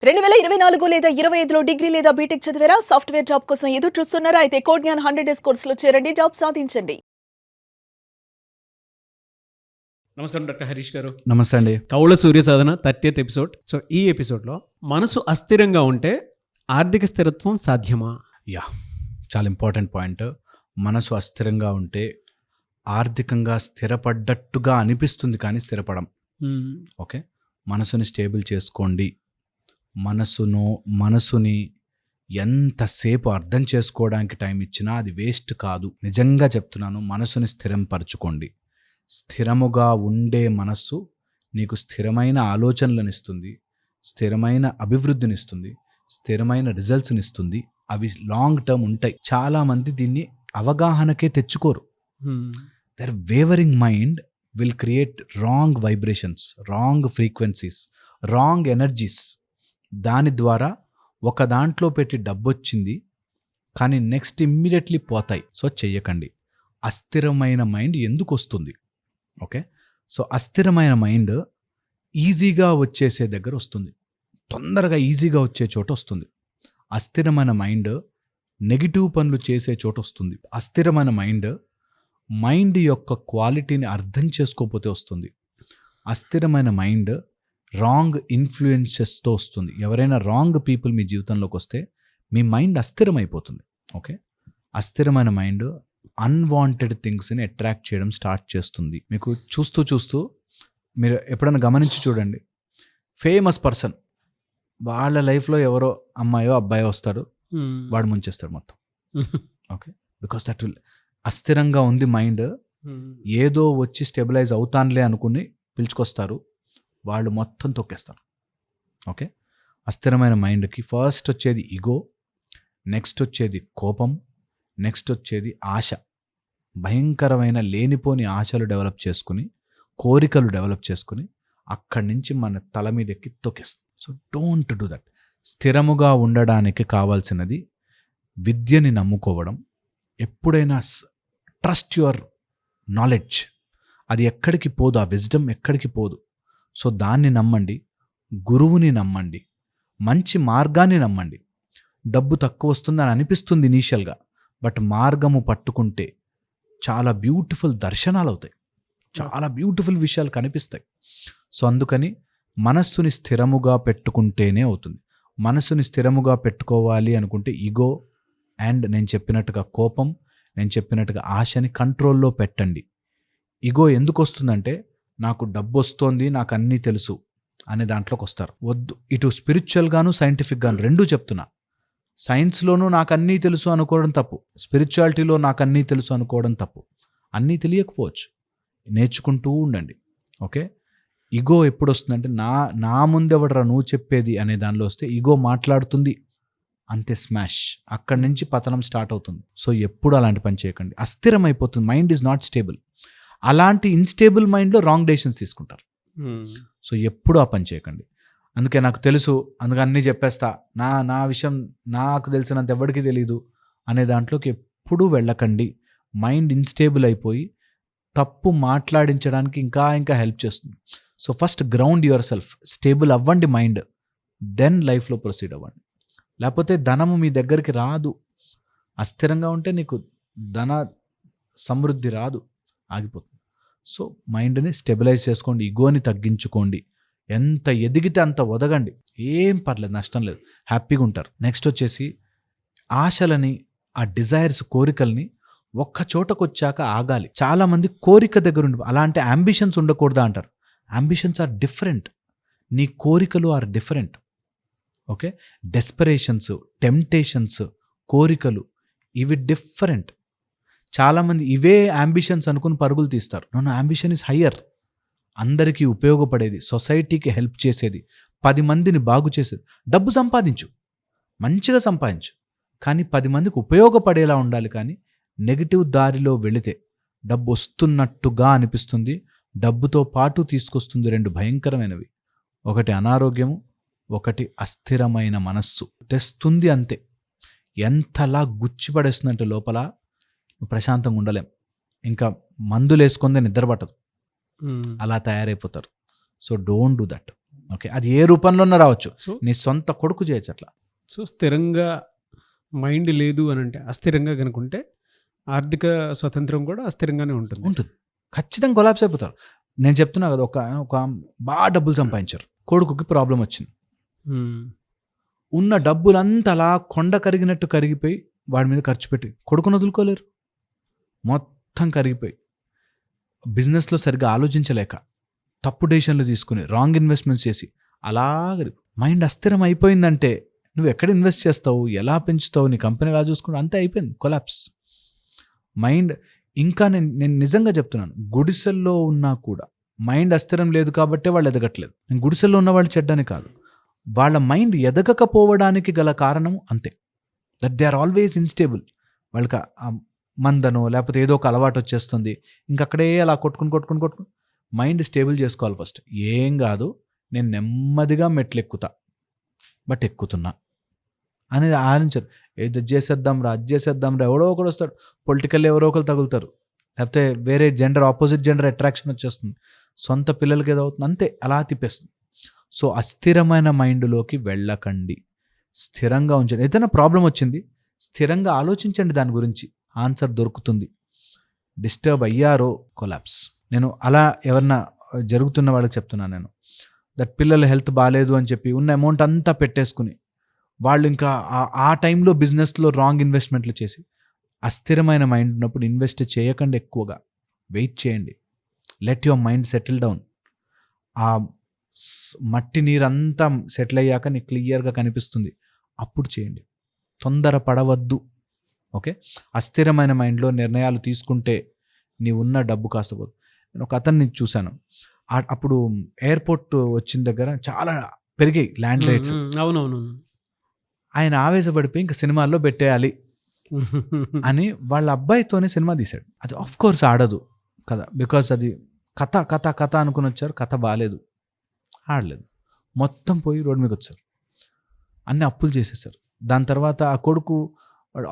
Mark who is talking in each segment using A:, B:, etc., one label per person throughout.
A: 2024 లేదా 25లో డిగ్రీ లేదా బీటెక్ చదివారా? సాఫ్ట్‌వేర్ జాబ్ కోసం ఎదురు చూస్తున్నారా? అయితే కోడ్ జ్ఞాన్ 100 డేస్ కోర్సులో చేరండి. జాబ్ సాధించండి.
B: నమస్కారం డాక్టర్ హరీష్ గారు.
C: నమస్తే అండి.
B: కౌల సూర్య సాధన 30th ఎపిసోడ్. సో ఈ ఎపిసోడ్లో మనసు అస్థిరంగా ఉంటే ఆర్థిక స్థిరత్వం సాధ్యమా?
C: చాలా ఇంపార్టెంట్ పాయింట్. మనసు అస్థిరంగా ఉంటే ఆర్థికంగా స్థిరపడ్డట్టుగా అనిపిస్తుంది కానీ స్థిరపడం. ఓకే, మనసుని స్టేబుల్ చేసుకోండి. మనసుని ఎంతసేపు అర్థం చేసుకోవడానికి టైం ఇచ్చినా అది వేస్ట్ కాదు. నిజంగా చెప్తున్నాను, మనసుని స్థిరంపరచుకోండి. స్థిరముగా ఉండే మనస్సు నీకు స్థిరమైన ఆలోచనలను ఇస్తుంది, స్థిరమైన అభివృద్ధిని ఇస్తుంది, స్థిరమైన రిజల్ట్స్ని ఇస్తుంది. అవి లాంగ్ టర్మ్ ఉంటాయి. చాలామంది దీన్ని అవగాహనకే తెచ్చుకోరు. Their wavering mind will create wrong vibrations, wrong frequencies, wrong energies. దాని ద్వారా ఒక దాంట్లో పెట్టి డబ్బు వచ్చింది కానీ నెక్స్ట్ ఇమ్మీడియట్లీ పోతాయి. సో చెయ్యకండి. అస్థిరమైన మైండ్ ఎందుకు వస్తుంది? ఓకే, సో అస్థిరమైన మైండ్ ఈజీగా వచ్చేసే దగ్గర వస్తుంది, తొందరగా ఈజీగా వచ్చే చోట వస్తుంది. అస్థిరమైన మైండ్ నెగిటివ్ పనులు చేసే చోట వస్తుంది. అస్థిరమైన మైండ్ యొక్క క్వాలిటీని అర్థం చేసుకోకపోతే వస్తుంది. అస్థిరమైన మైండ్ రాంగ్ ఇన్ఫ్లుయెన్సెస్తో వస్తుంది. ఎవరైనా రాంగ్ పీపుల్ మీ జీవితంలోకి వస్తే మీ మైండ్ అస్థిరమైపోతుంది. ఓకే, అస్థిరమైన మైండ్ అన్వాంటెడ్ థింగ్స్ని అట్రాక్ట్ చేయడం స్టార్ట్ చేస్తుంది. మీకు చూస్తూ మీరు ఎప్పుడైనా గమనించి చూడండి, ఫేమస్ పర్సన్ వాళ్ళ లైఫ్లో ఎవరో అమ్మాయో అబ్బాయో వస్తాడు, వాడు ముంచేస్తాడు మొత్తం. ఓకే, బికాస్ దట్ విల్ అస్థిరంగా ఉంది మైండ్. ఏదో వచ్చి స్టెబిలైజ్ అవుతానులే అనుకుని పిలుచుకొస్తారు, వాళ్ళు మొత్తం తొక్కేస్తారు. ఓకే, అస్థిరమైన మైండ్కి ఫస్ట్ వచ్చేది ఈగో, నెక్స్ట్ వచ్చేది కోపం, నెక్స్ట్ వచ్చేది ఆశ. భయంకరమైన లేనిపోని ఆశలు డెవలప్ చేసుకుని, కోరికలు డెవలప్ చేసుకుని అక్కడి నుంచి మన తల మీద ఎక్కి తొక్కేస్తుంది. So don't do that. స్థిరముగా ఉండడానికి కావాల్సినది విద్యని నమ్ముకోవడం. ఎప్పుడైనా ట్రస్ట్ యువర్ నాలెడ్జ్. అది ఎక్కడికి పోదు, ఆ విజ్డమ్ ఎక్కడికి పోదు. సో దాన్ని నమ్మండి, గురువుని నమ్మండి, మంచి మార్గాన్ని నమ్మండి. డబ్బు తక్కువ వస్తుందని అనిపిస్తుంది ఇనీషియల్గా, బట్ మార్గము పట్టుకుంటే చాలా బ్యూటిఫుల్ దర్శనాలు అవుతాయి, చాలా బ్యూటిఫుల్ విషయాలు కనిపిస్తాయి. సో అందుకని మనస్సుని స్థిరముగా పెట్టుకుంటేనే అవుతుంది. మనస్సుని స్థిరముగా పెట్టుకోవాలి అనుకుంటే ఈగో అండ్ నేను చెప్పినట్టుగా కోపం, నేను చెప్పినట్టుగా ఆశని కంట్రోల్లో పెట్టండి. ఈగో ఎందుకు వస్తుందంటే, నాకు డబ్బు వస్తోంది, నాకు అన్నీ తెలుసు అనే దాంట్లోకి వస్తారు. వద్దు. ఇటు స్పిరిచువల్గాను సైంటిఫిక్గాను రెండూ చెప్తున్నా. సైన్స్లోనూ నాకు అన్నీ తెలుసు అనుకోవడం తప్పు, స్పిరిచువాలిటీలో నాకు అన్నీ తెలుసు అనుకోవడం తప్పు. అన్నీ తెలియకపోవచ్చు, నేర్చుకుంటూ ఉండండి. ఓకే, ఈగో ఎప్పుడు వస్తుందంటే, నా ముందెవడరా నువ్వు చెప్పేది అనే దానిలో వస్తే ఈగో మాట్లాడుతుంది, అంతే, స్మాష్. అక్కడి నుంచి పతనం స్టార్ట్ అవుతుంది. సో ఎప్పుడు అలాంటి పని చేయకండి. అస్థిరమైపోతుంది, మైండ్ ఈజ్ నాట్ స్టేబుల్. అలాంటి ఇన్స్టేబుల్ మైండ్లో రాంగ్ డెసిషన్స్ తీసుకుంటారు. సో ఎప్పుడు ఆ పని చేయకండి. అందుకే నాకు తెలుసు, అందుకే అన్నీ చెప్పేస్తా, నా విషయం నాకు తెలిసినంత ఎవరికి తెలీదు అనే దాంట్లోకి ఎప్పుడూ వెళ్ళకండి. మైండ్ ఇన్స్టేబుల్ అయిపోయి తప్పు మాట్లాడించడానికి ఇంకా హెల్ప్ చేస్తుంది. So first ground your self, stable అవ్వండి మైండ్, దెన్ లైఫ్లో ప్రొసీడ్ అవ్వండి. లేకపోతే ధనము మీ దగ్గరికి రాదు. అస్థిరంగా ఉంటే నీకు ధన సమృద్ధి రాదు, ఆగిపోతుంది. సో మైండ్ని స్టెబిలైజ్ చేసుకోండి, ఈగోని తగ్గించుకోండి. ఎంత ఎదిగితే అంత ఒదగండి, ఏం పర్లేదు, నష్టం లేదు, హ్యాపీగా ఉంటారు. నెక్స్ట్ వచ్చేసి ఆశలని, ఆ డిజైర్స్, కోరికల్ని ఒక్క చోటకు వచ్చాక ఆగాలి. చాలామంది కోరిక దగ్గర ఉండి అలాంటి అంబిషన్స్ ఉండకూడదా అంటారు. అంబిషన్స్ ఆర్ డిఫరెంట్, నీ కోరికలు ఆర్ డిఫరెంట్. ఓకే, డెస్పరేషన్స్, టెంప్టేషన్స్, కోరికలు ఇవి డిఫరెంట్. చాలామంది ఇవే అంబిషన్స్ అనుకుని పరుగులు తీస్తారు. నన్ను అంబిషన్ ఈజ్ హయ్యర్, అందరికీ ఉపయోగపడేది, సొసైటీకి హెల్ప్ చేసేది, 10 మందిని బాగు చేసేది. డబ్బు సంపాదించు, మంచిగా సంపాదించు, కానీ 10 మందికి ఉపయోగపడేలా ఉండాలి. కానీ నెగిటివ్ దారిలో వెళితే డబ్బు వస్తున్నట్టుగా అనిపిస్తుంది, డబ్బుతో పాటు తీసుకొస్తుంది 2 భయంకరమైనవి. ఒకటి అనారోగ్యము, ఒకటి అస్థిరమైన మనస్సు తెస్తుంది. అంతే, ఎంతలా గుచ్చిపడేస్తుందంటే లోపల ప్రశాంతంగా ఉండలేం. ఇంకా మందులు వేసుకుందే నిద్ర పట్టదు, అలా తయారైపోతారు. So don't do that. Okay, అది ఏ రూపంలోనో రావచ్చు.
B: సో
C: నీ సొంత కొడుకు చేయొచ్చు అట్లా.
B: సో స్థిరంగా మైండ్ లేదు అని అంటే, అస్థిరంగా కనుకుంటే ఆర్థిక స్వతంత్రం కూడా అస్థిరంగానే ఉంటుంది.
C: ఉంటుంది, ఖచ్చితంగా కొలాప్స్ అయిపోతారు. నేను చెప్తున్నా కదా, ఒక బాగా డబ్బులు సంపాదించారు, కొడుకుకి ప్రాబ్లం వచ్చింది.
B: మ్మ్.
C: ఉన్న డబ్బులంతా అలా కొండ కరిగినట్టు కరిగిపోయి వాడి మీద ఖర్చు పెట్టి కొడుకును వదులుకోలేరు, మొత్తం కరిగిపోయి బిజినెస్లో సరిగ్గా ఆలోచించలేక తప్పు డెసిషన్లు తీసుకుని రాంగ్ ఇన్వెస్ట్మెంట్స్ చేసి అలాగ మైండ్ అస్థిరం అయిపోయిందంటే నువ్వు ఎక్కడ ఇన్వెస్ట్ చేస్తావు, ఎలా పెంచుతావు, నీ కంపెనీ ఎలా చూసుకుంటావు, అంతే అయిపోయింది, కొలాప్స్ మైండ్. ఇంకా నేను నిజంగా చెప్తున్నాను, గుడిసెల్లో ఉన్నా కూడా మైండ్ అస్థిరం లేదు కాబట్టే వాళ్ళు ఎదగట్లేదు. నేను గుడిసెల్లో ఉన్న వాళ్ళు చెడ్డని కాదు, వాళ్ళ మైండ్ ఎదగకపోవడానికి గల కారణం అంతే, that they are always instable. వాళ్ళకి ఆ మందనో లేకపోతే ఏదో ఒక అలవాటు వచ్చేస్తుంది, ఇంకక్కడే అలా కొట్టుకుని మైండ్ స్టేబుల్ చేసుకోవాలి ఫస్ట్. ఏం కాదు, నేను నెమ్మదిగా మెట్లు ఎక్కుతా, బట్ ఎక్కుతున్నా అనేది ఆలోచించారు. ఏదో చేసేద్దాంరా, అది చేసేద్దాంరా, ఎవడో ఒకడు వస్తాడు, పొలిటికల్ ఎవరో ఒకరు తగులుతారు, లేకపోతే వేరే జెండర్, ఆపోజిట్ జెండర్ అట్రాక్షన్ వచ్చేస్తుంది, సొంత పిల్లలకి ఏదో అవుతుంది, అంతే అలా తిప్పేస్తుంది. సో అస్థిరమైన మైండ్లోకి వెళ్ళకండి, స్థిరంగా ఉంచండి. ఏదైనా ప్రాబ్లం వచ్చింది, స్థిరంగా ఆలోచించండి దాని గురించి, ఆన్సర్ దొరుకుతుంది. డిస్టర్బ్ అయ్యారో కొలాప్స్. నేను అలా ఎవరన్నా జరుగుతున్న వాళ్ళకి చెప్తున్నాను నేను, దట్ పిల్లల హెల్త్ బాగాలేదు అని చెప్పి ఉన్న అమౌంట్ అంతా పెట్టేసుకుని వాళ్ళు ఇంకా ఆ టైంలో బిజినెస్లో రాంగ్ ఇన్వెస్ట్మెంట్లు చేసి, అస్థిరమైన మైండ్ ఉన్నప్పుడు ఇన్వెస్ట్ చేయకండి, ఎక్కువగా వెయిట్ చేయండి, let your mind settle down. ఆ మట్టి నీరంతా సెటిల్ అయ్యాక నీకు క్లియర్గా కనిపిస్తుంది, అప్పుడు చేయండి, తొందర పడవద్దు. ఓకే, అస్థిరమైన మైండ్లో నిర్ణయాలు తీసుకుంటే నీ ఉన్న డబ్బు కాసపోదు. నేను ఒక అతన్ని చూశాను, అప్పుడు ఎయిర్పోర్ట్ వచ్చిన దగ్గర చాలా పెరిగాయి ల్యాండ్ రేట్స్.
B: అవునవును.
C: ఆయన ఆవేశపడిపోయి ఇంకా సినిమాల్లో పెట్టేయాలి అని వాళ్ళ అబ్బాయితోనే సినిమా తీశాడు. అది ఆఫ్ కోర్స్ ఆడదు కదా, బికాస్ అది కథ అనుకుని వచ్చారు, కథ బాగాలేదు, ఆడలేదు, మొత్తం పోయి రోడ్డు మీదకి వచ్చారు, అన్ని అప్పులు చేసేసారు. దాని తర్వాత ఆ కొడుకు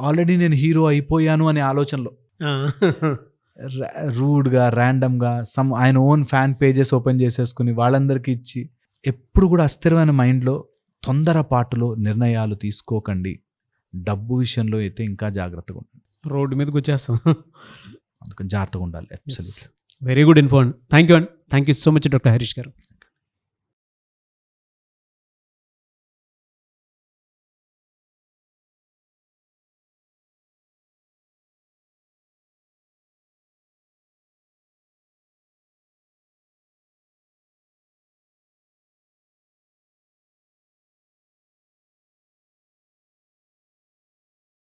C: ఆల్రెడీ నేను హీరో అయిపోయాను అనే ఆలోచనలో రూడ్గా ర్యాండమ్గా ఆయన ఓన్ ఫ్యాన్ పేజెస్ ఓపెన్ చేసేసుకుని వాళ్ళందరికీ ఇచ్చి, ఎప్పుడు కూడా అస్థిరమైన మైండ్లో తొందరపాటులో నిర్ణయాలు తీసుకోకండి. డబ్బు విషయంలో అయితే ఇంకా జాగ్రత్తగా ఉండండి,
B: రోడ్డు మీదకి వచ్చేస్తాం,
C: అందుకని జాగ్రత్తగా ఉండాలి.
B: Very good info. Thank you so much doctor Harish గారు.